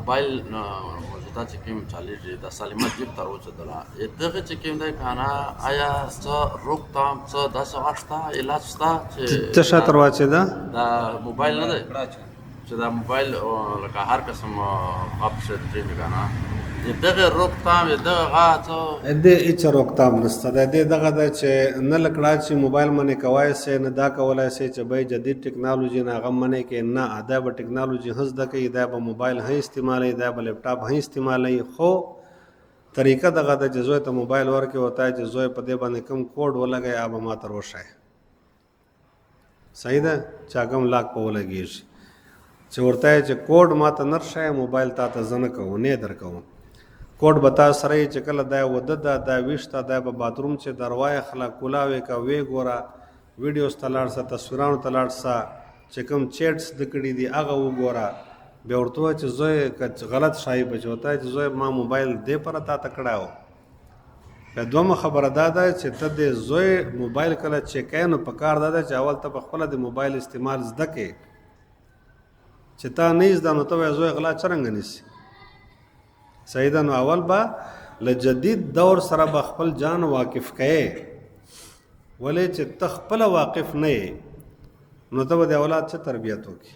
موبایل موجوده چې کوم چالېږي د سالمت جیب ته راوچېدله دغه چې کوم دی که نه آیا څه روغتام څه داسې غږ شته علاج شته چې څه شاته راواچېده د موبایل نه دی چې دا موبایل لکه هر قسم غږ پسې درېږي که نه دغه روغتام دغه غږ څه دې هېڅ روغتام نشته د دې دغه ده چې نه لکړه چې موبایل منې کوای سئ نه دا کولی سئ چې بی جدید ټکنالوژي نه هغه منې کې نه دا به ټکنالوژي هم زده کوي دا به موبایل هم استعمالوي دا به لیپټاپ هم استعمالوي خو طریقه دغه ده چې زوی ته موبایل ورکړې ورته چې زوی په دې باندې کوم کوډ ولګوي هغه به ما ته روښایي صحیح ده چې هغه هم لاک په ولګېږي چې ورته چې کوډ ما ته نه رښایي موبایل تا ته زه نه کوم نه یې در کوم کوډ به تا سره یې چې کله دا وده ده دا ویښ ته دا به باتروم چې دروایه خلا کولاوې که ویې ګوره ویډیوز ته لاړ سه تصویرانو ته لاړ سه چې کوم چیټس د کړي دي هغه وګوره بیا ورته ووایه چې زوی که غلط شایي به چې ورته وایه چې زوی ما موبایل دې پره تا ته کړی و بیا دومره خبره دا ده چې ته د زوی موبایل کله چیک کوې نو په کار دا ده چې اول ته پخپله د موبایل استعمال زده کړې چې تا نه یې زده نو ته وایه زوی غلا څرنګه نیسي صحیح ده نو اول به له جدید دور سره به خپل جان واقف کړې ولې چې ته خپله واقف نه یې نو ته به د اولاد څه تربیت وکړي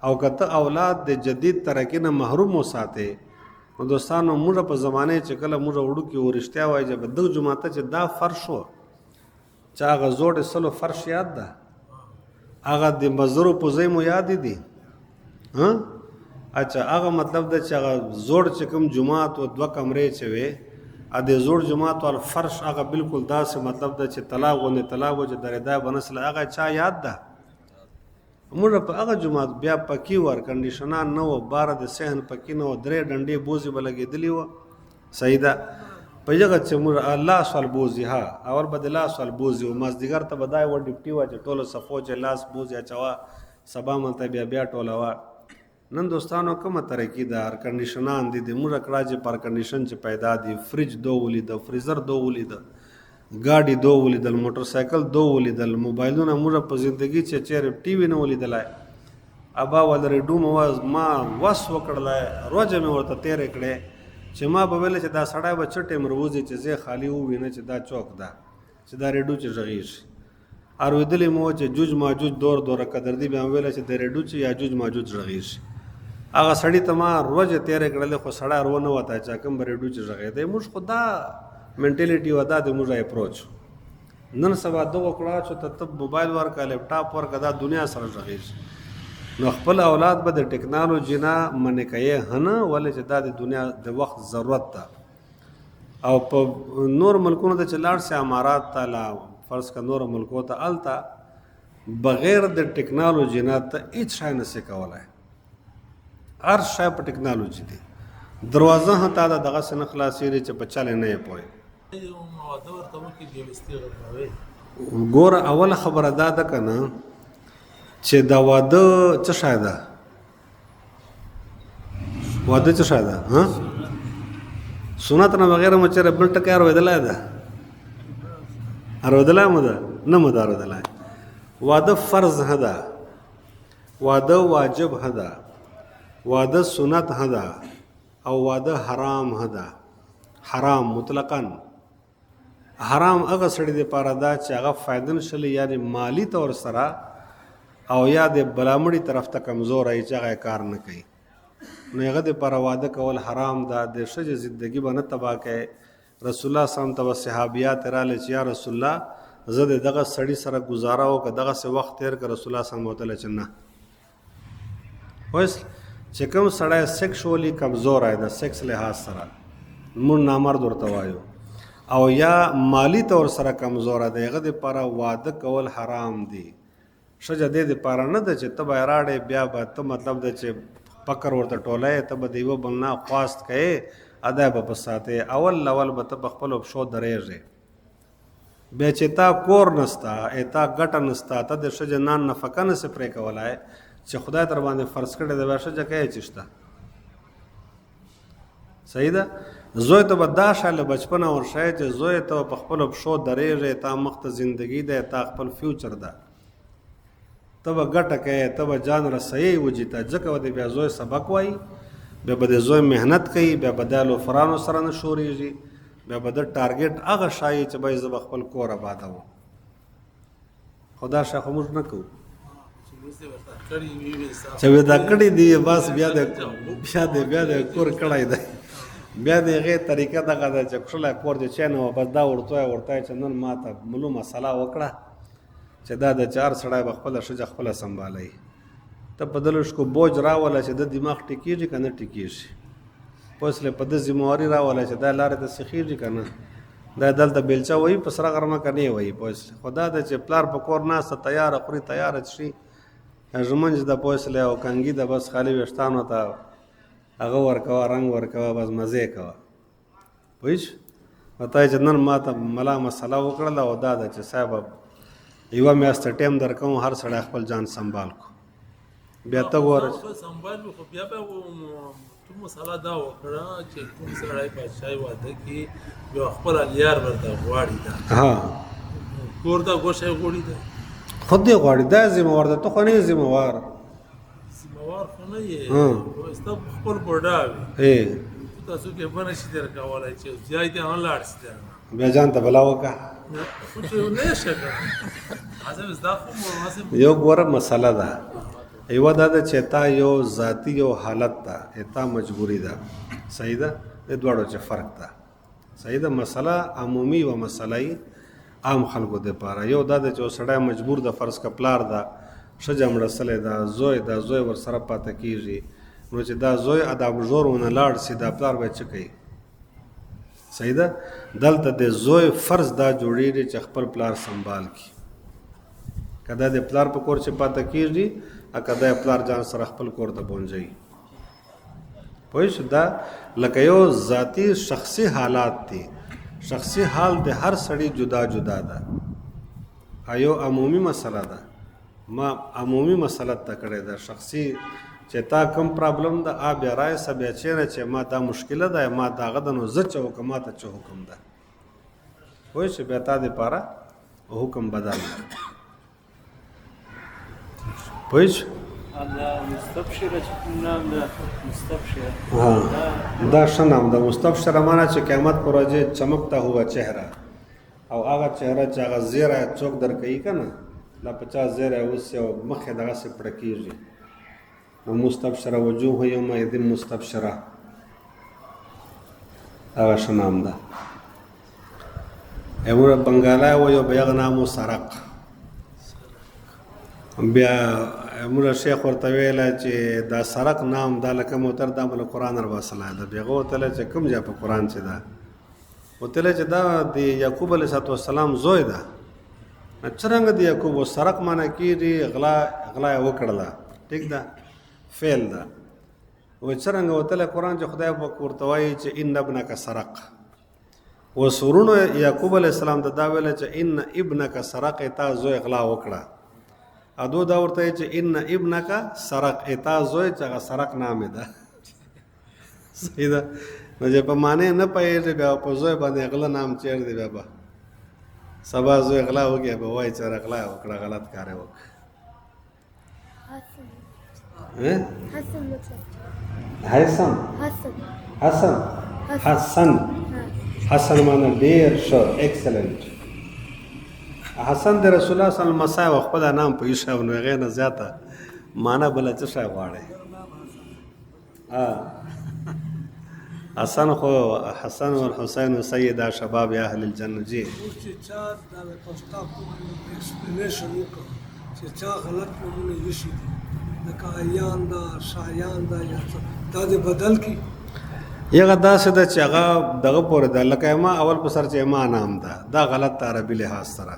او که ته اولاد د جدید ترقي نه محروم وساتې نو دوستانو موږ په زمانه چې کله موږ وړوکي و رښتیا وایي چې به دغه جومات ته چې دا فرش و چې هغه زوړ سلو فرش یاد ده هغه د مزرو پوزۍ مو یاد دي اچھا هغه مطلب ده چې هغه زوړ چې کوم جومات و دوه کمرې چې وې ا د زوړ جومات وال فرش هغه بالکل داسې مطلب ده چې طلاق غوندې طلاق و چې درېدا بنسله هغه چا یاد ده موږ په هغه جومات بیا پکې ور کنډیشنان نه و باره د صحن پکې نه و درې ډنډې بوزي به لګېدلي وه صحیح ده په هغه چې موږ لاس وال بوزي ها اول به د لاس وال بوزي و مازدیګر ته به دا یوه ډیپټي وه چې ټولو صفو چې لاس بوزي اچوه سبا ملته بیا ټولوه نن دوستانو کومه ترقي ده ار کنډیشنان دي د موږ کړه چې پر کنډیشن چې پیدا دي فریج دو ولیده فریزر دو ولیده ګاډي دو ولیدل موټر سایکل دو ولیدل موبایلونه موږ په زندگی چې چیرې ټي وي نه ولیدلای ابا ول ریډو ما وس وکړلای روزه مې ورته تیرې کړې چې ما به ویل چې دا سړی به څه ټیم روزي چې زه خالی ووینه چې دا چوک ده چې دا ریډو چې غږیږي ار ودلې مو چې جوج ماجوج دور قدر دی بیا ویل چې د ریډو چې یا جوج ماجوج غږیږي هغه سړی ته ما روزه تیرې کړلې خو سړی ورونه وته چې کوم ریډو چې غږی دی موږ خدا منټیلیټي ودا د موږ اپروچ نن سبا دغه کړه چې ته موبایل ورکا لیپټاپ ورکا دا دنیا سره غږیږي نو خپل اولاد به د ټکنالوژي نه منې کوي هنه ولې چې دا د دنیا د وخت ضرورت ده او په نور ملکونو ته چې لاړ سي امارات ته لا فرض کا نور ملکو ته الته بغیر د ټکنالوژي نه ته هیڅ شی نشي کولای هر شی په ټکنالوژي دی دروازه هم تا دغه سن خلاصېږي چې په چلې نه یې پوهې ګوره اوله خبره دا ده که نه چې دا واده څه شی ده واده څه شی ده سنت نه بغیر مو چېرې بل ټکی اورېدلی ده اورېدلی مو ده نه مو ده اورېدلی واده فرض نه ده واده واجب نه ده واده سنت نه ده او واده حرام ده حرام مطلقاً حرام هغه سړي دپاره ده چې هغه فایده نشلی یعنې مالی طور سره او یا د بلامړي طرف ته کمزور ای چې هغه کار نه کوي نو هغه دپاره واده کول حرام ده د ښځې زندګي به نه تباه کوي رسول الله صلی الله علیه وسلم ته صحابیات راغلې چې یا رسول الله زه د دغه سړي سره ګزاره وکړه دغسې وخت تېر کړه رسول الله صلی الله علیه وسلم چې نه اوس چې کوم سړی سیکشولی کمزور دی د سیکس لحاظ سره موږ نامرد ورته وایو او یا مالی طور سره کمزور دی هغه دپاره واده کول حرام دی ښځه دې دپاره نه ده چې ته به یې راړې بیا به ته مطلب ده چې فقر ورته ټولی ته به د یوه بل نه خواست کوې ادا به په ساتې اول به ته په خپلو پښو درېږې بیا چې تا کور نسته تا ګټه نسته ته د ښځې نان نفقه نسې پرې کولی چې خدای در باندې فرض کړی د بیا ښځه کوې چې شته صحیح ده زوی ته به دا شی له بچپنه ورښایې چې زوی ته په خپلو پښو درېږې تا مخ ته زندګي دی تا خپل فیوچر ده ته به ګټه کوې ته به جان رسوي وجې ته ځکه به د بیا زوی سبق وایي بیا به د زوی محنت کوي، بیا به د لوفرانو سره نه شورېږي، بیا به د ټارګېټ هغه شایي چې به زه به خپل کور آبادوم. خو دا شی خو موږ نه کوو چې ویدا کړي دي بس بیا د کور کړی دی، بیا د هغې طریقه دغه ده چې کښلی کور دې چای نه وه بس دا ورته چې نن ما ته ملو مسله وکړه چې دا د چې هر سړی به خپله ښځه خپله سنبالوي. ته په ده لږ کو بوج راوله چې د دماغ ټیکېږي که نه ټیکېږي، پسله په ده ذمواري راوله چې دا لارې ته سیخېږي که نه، دا دلته بیلچه وایي په سره غرمه که نه وایي. پسله خو دا ده چې پلار په کور ناسته تیاره خوري تیاره څښي، ژمنج ده پسله او کنګي ده بس خالي ویښتانو ته هغه ورکوه رنګ ورکوه بس مزې کوه. پوه شو؟ ورته چې نن ما ته ملا مسله وکړله او دا ده چې صاحب یوه میاشته ټایم در کوم هر سړی خپل ځان سنبال کو. بیا ته ګوره سنبال خو بیا به تو مسله دا وکړه چې کوم سړی بادشاهي واده کې یو خپل الیار ورته غواړي دا کور ته ګوښی غوړي دی خود دې غواړي دا ذمهوار ده، ته خو نه یې ذمهوار خو نه یې ستا خپل بوډا وي تاسو کې به نشي در کولی چې ځای ته هم لاړ شي بیا ځان ته بلا وکړه. خو چې نه شي یو ګوره مسله ده، یوه دا ده چې تا یو ذاتي یو حالت ده تا مجبوري ده، صحیح ده، د دواړو چې فرق ده، صحیح ده. مسله عمومي و مسله عام خلکو دپاره یو دا ده چې یو سړی مجبور ده، فرض که پلار ده ښځه مړه سلی ده، زوی ورسره پاته کېږي، نو چې دا زوی اداب ژور ونه لاړ سي دا پلار به څه کوي، صحیح ده. دلته د زوی فرض دا جوړېږي چې خپل پلار سنبال کړي، که دا د پلار په کور چې پاته کېږي که دا پلار ځان سره خپل کور ته بونځوي. پوه شو؟ دا لکه یو ذاتي شخصي حالات دي، شخصي حال د هر سړي جدا جدا ده. یو عمومي مسله ده، ما عمومي مسله ته کړې ده، شخصي چې تا کوم پرابلم ده آ بیا رایسه بیا چیرې چې ما دا مشکله ده ما دغه ده نو زه چې وکړم ما ته چې حکم ده. پوه شو؟ بیا تا دپاره حکم بدل ده. پوه شو؟ دا ښه نام ده. مستبشره معنا چې قیامت پر ورځې چمکتا هوا چهره، او هغه چهره چې هغه زیره څوک در کوي که نه لا 50 زیره اوس یو مخ یې دغسې پړه کېږي، نو مستبشره وجوه یومئذ مستبشره، هغه ښه نام ده. یو بنګالی وایو به هغه نام و سرق. بیا موږ شیخ ورته ویله چې دا سرق نام دا لکه موتر دا مله قرآن رباسلی ده. بیا هغه وتلی چې کوم ځای په قرآن چې ده وتلی چې دا د یعقوب علیه السلام زوی ده. څرنګه د یعقوب و سرق معنی کېږي غلا یې وکړله، ټیک ده، فعل ده. و څرنګه وتلی قرآن چې خدای پاک ورته وایي چې ان ابنک سرق، و سورونو یعقوب علیه السلام ته دا ویله چې ان ابنک سرق تا زوی غلا وکړه، ادو دا ورته چې ان ابنک سرق اتا زوی چې هغه سرق نامې ده. صحیح ده. نو چې په معنی نه پوهېږي بیا په زوی باندې غله نام چیر دی، بیا به سبا زوی غلا وکړي به وایي چې غلا وکړه غلط کار یې وکړه. حسن معنی ډېر ښه، ایکسلنټ. حسن د رسول الله صلی الله علیه وسلم او خپل نام په ایښی نو هغې نه زیاته معنا بله څه شی غواړئ. حسن خو حسن و حسین سید شباب اهل الجنه. جی چې چا دا پښتا کوم ایکسپلینیشن وکړ چې چا غلط نومونه یشي دي لکه ایان دا شایان دا یا دا دې بدل کی یغه داسې ده چې هغه دغه پورې ده لکه ما اول په سر چې ما نام ده دا غلط عربي لحاظ سره،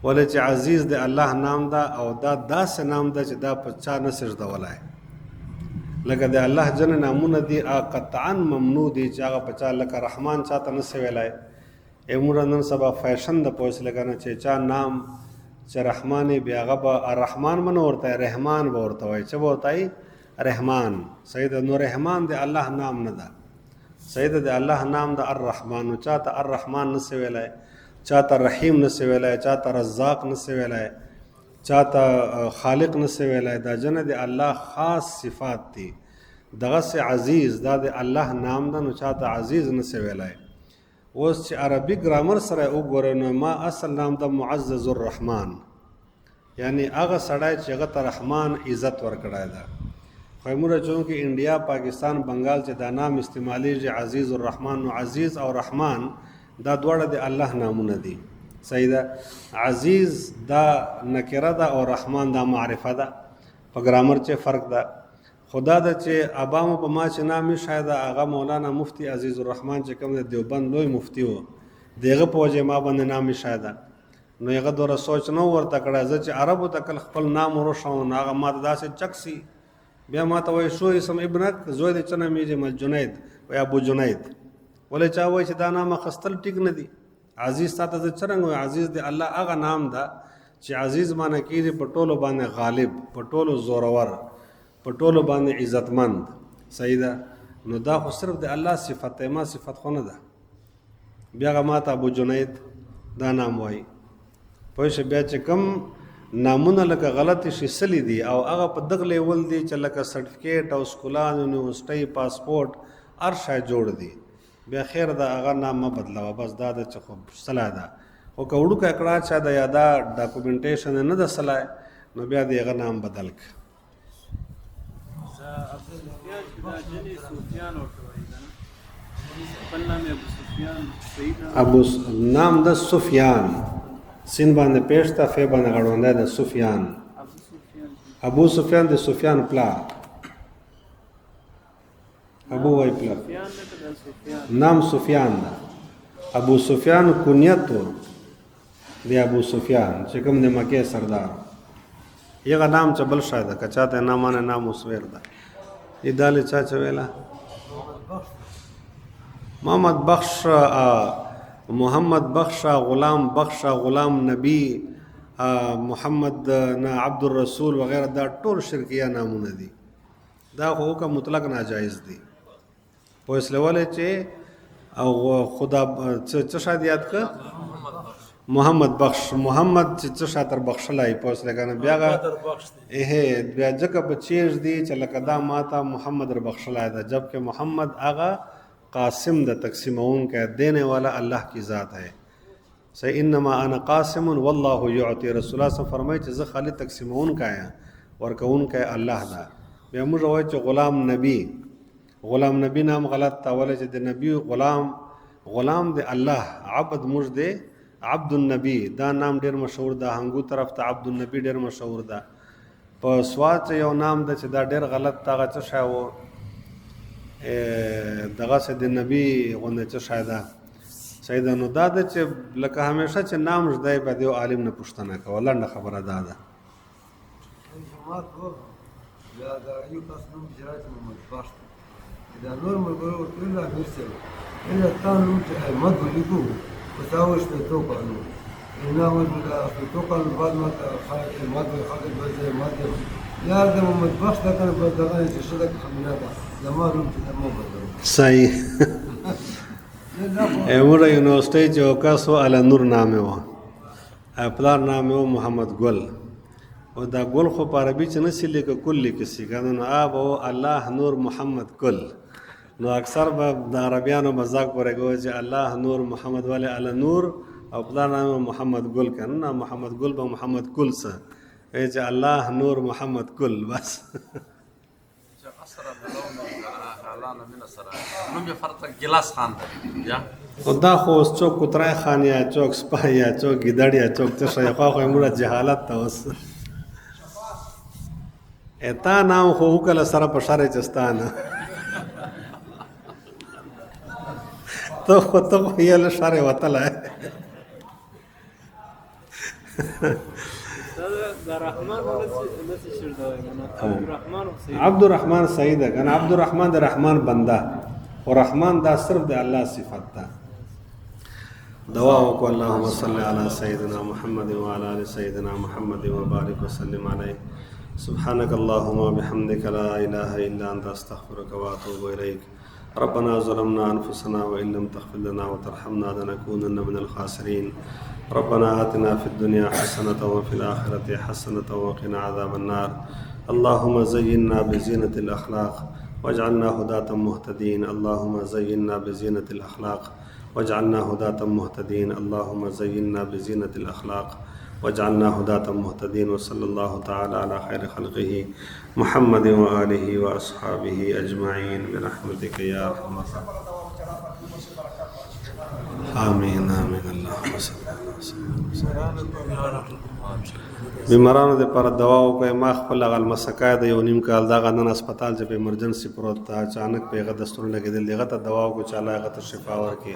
ولې چې عزیز د الله نام ده او دا داسې نام ده چې دا په چا نه سجدولی، لکه د الله جن نامونه دي قطعا ممنوع دي چې هغه په چا لکه رحمان چاته نه سی ویلی. موږ نن سبا فیشن ده پوه شولې که نه چې چا نام چې رحمان یې بیا هغه به الرحمن به نه ورته وایي، رحمان به ورته وایي. څه به ورته وایي؟ رحمان. صحیح ده. نو رحمان د الله نام نه ده، صحیح ده، د الله نام ده الرحمن. نو چاته الرحمن نه سی ویلی، چاته رحیم نه سی ویلی، چاته رزاق نه سی ویلی، چاته خالق نه سی ویلی. دا جنه د الله خاص صفات دي. دغه سه عزیز دا د الله نام ده، نو چاته عزیز نه سی ویلای. اوس چې عربي ګرامر سره وګورئ نو ما اصل نام ده معزز الرحمن، یعنی هغه سړی چې هغه ته رحمان عزت ورکړی ده. خو موږ چونکې انډیا، پاکستان، بنگال چې دا نام استعمالیږي عزیز الرحمن، نو عزیز او رحمان دا دواړه د الله نامونه دي. صحیح ده. عزیز دا نکره ده او رحمان دا معرفه ده. په ګرامر چې فرق ده. خدا ده چې ابامو په ما چې نامي شاید هغه مولانا مفتی عزیز الرحمن چې کوم د دیوبند لوی مفتی و، دغه په وجه ما باندې نامي شاید، نو هغه دوره سوچ نو ورته کړه. زه چې عربو ته کله خپل نام ورشم هغه ما ته داسې چکسي، بیا ما ته وایي شو اسم ابنک، زوی د چا نومیږي؟ مل جنید و ابو جنید. ولې چا وایي چې دا نام اخیستل ټیک نه دي؟ عزیز تا ته زه څرنګه وایي؟ عزیز د الله هغه نام ده چې عزیز معنی کېږي په ټولو باندې غالب، په ټولو زورور، په ټولو باندې عزتمند. صحیح ده. نو دا خو صرف د الله صفت دی، ما صفت خو نه ده. بیا هغه ما ته ابو جنید دا نام وایي. پوه شو؟ بیا چې کوم نامونه لکه غلطې شي سلی دي او هغه په دغه لیول دي چې لکه سرټیفیکیټ او سکولان، یونیورسټۍ، پاسپورټ، هر شی جوړ دي، بیا خیر ده هغه نام مه بدلوه. بس دا ده چې خو صلاح ده. خو که وړوکی کړه چا ده یا دا ډاکومنټیشن نه ده صلاح، نو بیا د هغه نام بدل که. ابو نام ده سفیان، سین باندې پیش تا فی باندې غړوندای ده سفیان. ابو سفیان د سفیان پلار، ابو وای پلار، نام سفیان ده. ابو سفیان کنیت دی ابو سفیان چې کوم د مکې سردار. یغه نام چې بل شاید که چاته نامانه نام وسویر ده. ای داله چا چې ویلا محمد بخش، محمد بخش، غلام بخش، غلام نبی، محمد نا عبد الرسول وغیرہ، دا ټول شرکیه نامونه دي. دا خو که مطلق ناجایز دي. په اسلوله چې او خدا څه شاید یاد که محمد بخش، محمد چې څه شاتر بخشلای په اسله کنه بیا بیا ځکه په چیز دي چې لکه دا ماته محمد در بخشلای ده، جبکہ محمد آغا قاسم دا تقسیمون کا دینے والا اللہ کی ذات ہے. صحیح. انما انا قاسم واللہ یعطی. رسول اللہ صلی اللہ علیہ وسلم فرمائے چې زه خالی تقسیمون کا یا ورکون کا الله دا. بیا موږ وایو چې غلام نبی، غلام نبی نام غلط تا، ولې چې د نبی غلام د الله، عبد موږ دی عبد النبی. دا نام ډیر مشهور ده. هنګو طرف ته عبد النبی ډیر مشهور ده. په سواد یو نام ده چې دا ډیر غلط تا، هغه څه شی و دغه سه د نبی غونډه چې شایده. صحیح ده. نو دا ده چې لکه همیشه چې نام ژدای به دیو عالم نه پوښتنه کوه. لنډه خبره دا ده. یا دا یو کس نوم جرات محمد بخش دا نور ملګرو ورته ویل امیر صاحب اله تا نوم چې احمد ولیکو په تا وشپېتو کالو نه وځو دا شپېتو کالو بعد ما ته خلک احمد وایي، خلک به زه احمد یم. یا د محمد بخش دا کنه به دغه چې ښه ده که خمینه ده زما نوم چې ده مه بدلوم. صحیح. موږ یونیورسټۍ چې یو کس و اله نور نامې وه، پلار نامې و محمد ګل. او دا ګل خو په عربي چې نه سي لیکه کل لیکه سي کنه، نو آب و الله نور محمد کل. نو اکثر به د عربیانو مذاق پورې کوي چې الله نور محمد ولی اله نور او پلار نامې محمد ګل کنه، نه محمد ګل به محمد کل څه وایي چې الله نور محمد کل بس. خو دا خو اوس څوک کوترای خان یا څوک سپاه یا څوک ګیدړ یا څوک څه شی، خو موږ جهالت ته اوس اتا نام خو وکړه سره په شر چستانه ته خو یې له شر وتله. عبد الرحمن سعید ہے کنا. عبد الرحمن د رحمان بنده، اور رحمان دا صرف د الله صفت ده. دعا وکړو اللهم صل علی سیدنا محمد وعلى ال سیدنا محمد وبارک وسلم علیه. سبحانك اللهم وبحمدك لا اله الا انت استغفرك واتوب اليك. ربنا ظلمنا انفسنا وان لم تغفر لنا وترحمنا لنكونن من الخاسرين. ربنا آتنا في الدنيا حسنة وفي الآخرة حسنة وقنا عذاب النار. اللهم زينا بزينة الأخلاق वजअलना हुदातम मुहतदीन अल्लाहुम्मा ज़य्यिन्ना बिज़ीनतिल अखलाक वजअलना हुदातम मुहतदीन अल्लाहुम्मा ज़य्यिन्ना बिज़ीनतिल अखलाक वजअलना हुदातम मुहतदीन व सल्लल्लाहु तआला अला खैर खल्क़िही मुहम्मदिन व आलिहि व अस्हाबिही अजमईन बिरहमतिका या अरहमर आमीन आमीन अल्लाहुम्मा सल्लि अला बीमारानों दे पर दवाओं को माँ खपल अगल मसकाय दे नीम का अलदा नन अस्पताल जब इमरजेंसी प्रोत था अचानक पे दस्तूर लगे दिल देगा तो दवाओं को चलाएगा तो शिफा और की